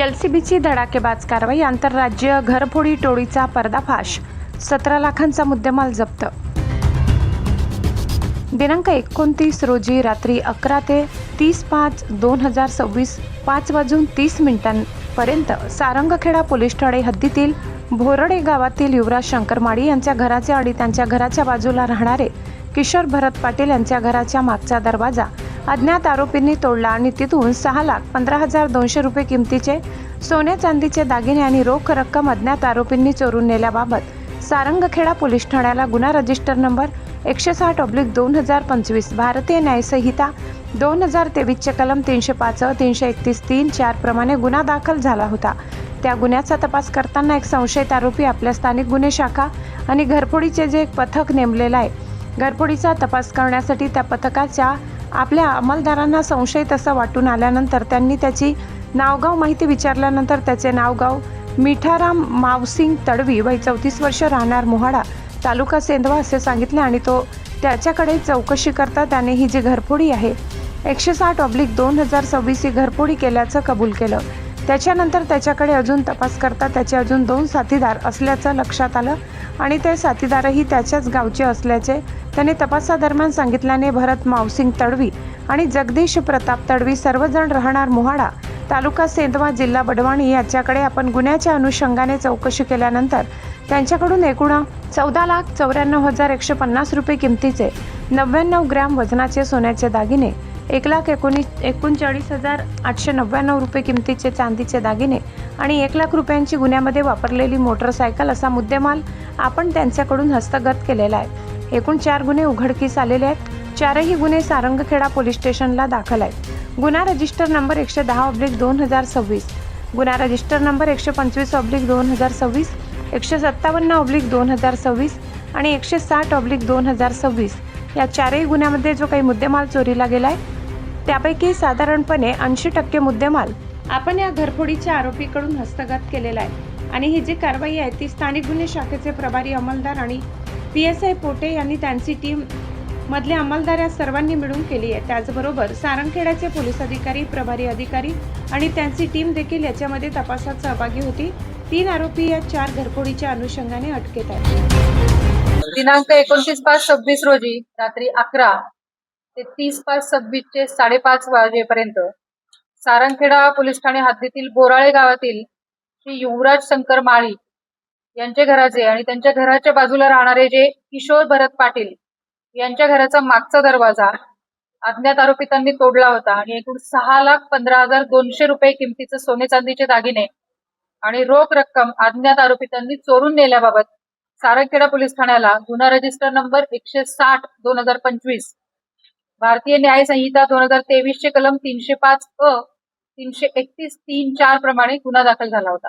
एलसीबीची धडाकेबाज कारवाई, आंतरराज्य घरफोडी टोळीचा पर्दाफाश, 17 लाखांचा मुद्देमाल जप्त. दिनांक 29 रोजी रात्री 11 ते 30/5/2026 5:30 सारंगखेडा पोलीस ठाणे हद्दीतील भोरडे गावातील युवराज शंकर माळी यांच्या घराचे आणि त्यांच्या घराच्या बाजूला राहणारे किशोर भरत पाटील यांच्या घराच्या मागचा दरवाजा अज्ञात आरोपींनी तोडला आणि तिथून 6,15,200 रुपये किमतीचे सोने चांदीचे दागिने आणि रोख रक्कम अज्ञात आरोपींनी चोरून नेल्याबाबत सारंगखेडा पोलीस ठाण्याला गुन्हा रजिस्टर नंबर 160/2025 भारतीय न्यायसंहिता 2023 चे कलम 305 331 3-4 प्रमाणे गुन्हा दाखल झाला होता. त्या गुन्ह्याचा तपास करताना एक संशयित आरोपी आपल्या स्थानिक गुन्हे शाखा आणि घरफोडीचे जे एक पथक नेमलेलं आहे, घरफोडीचा तपास करण्यासाठी त्या पथकाच्या आपल्या अंमलदारांना संशयित असं वाटून आल्यानंतर त्यांनी त्याची नावगाव माहिती विचारल्यानंतर त्याचे नावगाव मिठाराम मावसिंग तडवी वय 34 वर्ष राहणार मोहाडा तालुका सेंधवा असे सांगितले आणि तो त्याच्याकडे चौकशी करता त्याने ही जी घरफोडी आहे 160/2026 ही घरफोडी केल्याचं कबूल केलं. त्याच्यानंतर त्याच्याकडे अजून तपास करता त्याचे अजून 2 साथीदार असल्याचं लक्षात आलं आणि ते साथीदारही त्याच्याच गावचे असल्याचे त्याने तपासादरम्यान सांगितल्याने भरत मावसिंग तडवी आणि जगदीश प्रताप तडवी सर्वजण राहणार मोहाडा तालुका सेंधवा जिल्हा बडवाणी याच्याकडे आपण गुन्ह्याच्या अनुषंगाने चौकशी केल्यानंतर त्यांच्याकडून एकूण 14,94,150 रुपये किमतीचे 99 ग्रॅम वजनाचे सोन्याचे दागिने, 1,39,899 रुपये किमतीचे चांदीचे दागिने आणि 1 लाख रुपयांची गुन्ह्यामध्ये वापरलेली मोटरसायकल असा मुद्देमाल आपण त्यांच्याकडून हस्तगत केलेला आहे. एकूण 4 गुन्हे उघडकीस आलेले आहेत. 4ही गुन्हे सारंगखेडा पोलीस स्टेशनला दाखल आहेत. गुन्हा रजिस्टर नंबर 110/2026, गुन्हा रजिस्टर नंबर 125/2026, 157/2026 आणि 160/2026 या 4ही गुन्ह्यामध्ये जो काही मुद्देमाल चोरीला गेलाय त्यापैकी साधारणपणे 80% मुद्देमाल आपण या घरफोडीच्या आरोपीकडून हस्तगत केलेला आहे. आणि ही जी कारवाई आहे ती स्थानिक गुन्हे शाखेचे प्रभारी अंमलदार आणि PSI पोटे यांनी त्यांची टीम मधले अंमलदार या सर्वांनी मिळून केली आहे. त्याचबरोबर सारंगखेड्याचे पोलीस अधिकारी, प्रभारी अधिकारी आणि त्यांची टीम देखील याच्यामध्ये तपासात सहभागी होती. 3 आरोपी या 4 घरफोडीच्या अनुषंगाने अटकेत आहेत. दिनांक 29/5/26 रोजी रात्री 11 ते 30/5/26 चे 5:30 वाजेपर्यंत सारंगखेडा पोलीस ठाणे हद्दीतील बोराळे गावातील श्री युवराज शंकर माळी यांचे घराचे आणि त्यांच्या घराच्या बाजूला राहणारे जे किशोर भरत पाटील यांच्या घराचा मागचा दरवाजा अज्ञात आरोपितांनी तोडला होता आणि एकूण 6,15,200 रुपये किमतीचे सोने चांदीचे दागिने आणि रोख रक्कम अज्ञात आरोपितांनी चोरून नेल्याबाबत सारंगखेडा पोलीस ठाण्याला गुन्हा रजिस्टर नंबर 160/2025 भारतीय न्यायसंहिता 2023 चे कलम 305 331 3-4 प्रमाणे गुन्हा दाखल झाला होता.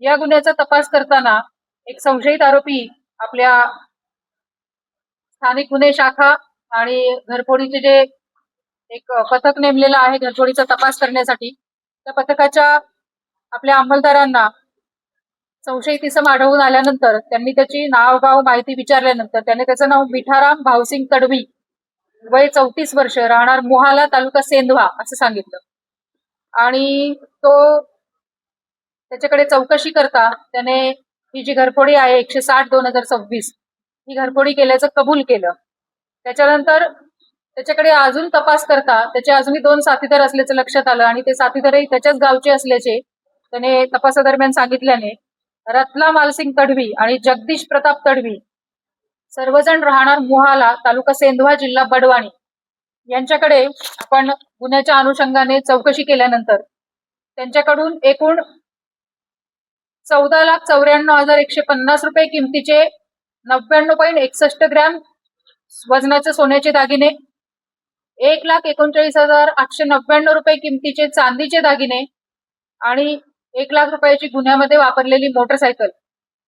या गुन्ह्याचा तपास करताना एक संशयित आरोपी आपल्या स्थानिक गुन्हे शाखा आणि घरफोडीचे जे एक पथक नेमलेलं आहे घरफोडीचा तपास करण्यासाठी, त्या पथकाच्या आपल्या अंमलदारांना संशयित इसम आढळून आल्यानंतर त्यांनी त्याची नावगाव माहिती विचारल्यानंतर त्याने त्याचं नाव मिठाराम भावसिंग तडवी वय 34 वर्ष राहणार मोहाला तालुका सेंधवा असं सांगितलं आणि तो त्याच्याकडे चौकशी करता त्याने ही जी घरफोडी आहे 160/2026 ही घरफोडी केल्याचं कबूल केलं. त्याच्यानंतर त्याच्याकडे अजून तपास करता त्याचे अजूनही 2 साथीदार असल्याचं लक्षात आलं आणि ते साथीदारही त्याच्याच गावचे असल्याचे त्याने तपासादरम्यान सांगितल्याने रत्ला मालसिंग तडवी आणि जगदीश प्रताप तडवी सर्वजण राहणार मोहाला तालुका सेंधवा जिल्हा बडवाणी यांच्याकडे आपण गुन्ह्याच्या अनुषंगाने चौकशी केल्यानंतर त्यांच्याकडून एकूण 14,94,150 रुपये किमतीचे 99.61 ग्रॅम वजनाचे सोन्याचे दागिने, 1,39,899 रुपये किमतीचे चांदीचे दागिने आणि 1 लाख रुपयाची गुन्ह्यामध्ये वापरलेली मोटरसायकल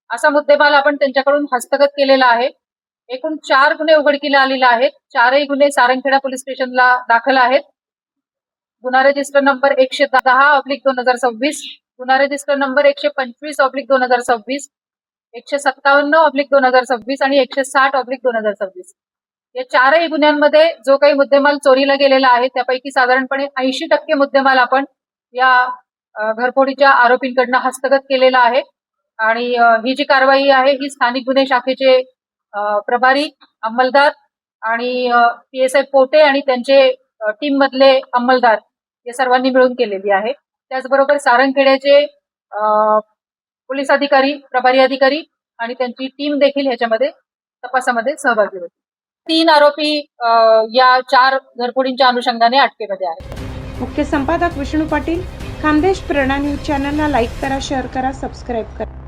असा मुद्देमाल आपण त्यांच्याकडून हस्तगत केलेला आहे. एकूण 4 गुन्हे उघडकीला आलेले आहेत. 4ही गुन्हे सारंगखेडा पोलीस स्टेशनला दाखल आहेत. गुन्हा रजिस्टर नंबर 110/2026, गुन्हा रजिस्टर नंबर 125/2026, 157/2026 आणि 160/2026 या 4ही गुन्ह्यांमध्ये जो काही मुद्देमाल चोरीला गेलेला आहे त्यापैकी साधारणपणे 80% मुद्देमाल आपण या घरफोडीच्या आरोपींकडनं हस्तगत केलेला आहे आणि ही जी कारवाई आहे ही स्थानिक गुन्हे शाखेचे प्रभारी अंमलदार आणि PSI पोटे आणि त्यांचे टीम मधले अंमलदार या सर्वांनी मिळून केलेली आहे. त्याचबरोबर सारंगखेड्याचे पोलीस अधिकारी, प्रभारी अधिकारी आणि त्यांची टीम देखील ह्याच्यामध्ये तपासामध्ये सहभागी होती. 3 आरोपी या 4 घरफोडींच्या अनुषंगाने अटकेमध्ये आहेत. मुख्य संपादक विष्णू पाटील, खानदेश प्रेरणा न्यूज चॅनलला लाईक करा, शेअर करा, सबस्क्राईब करा.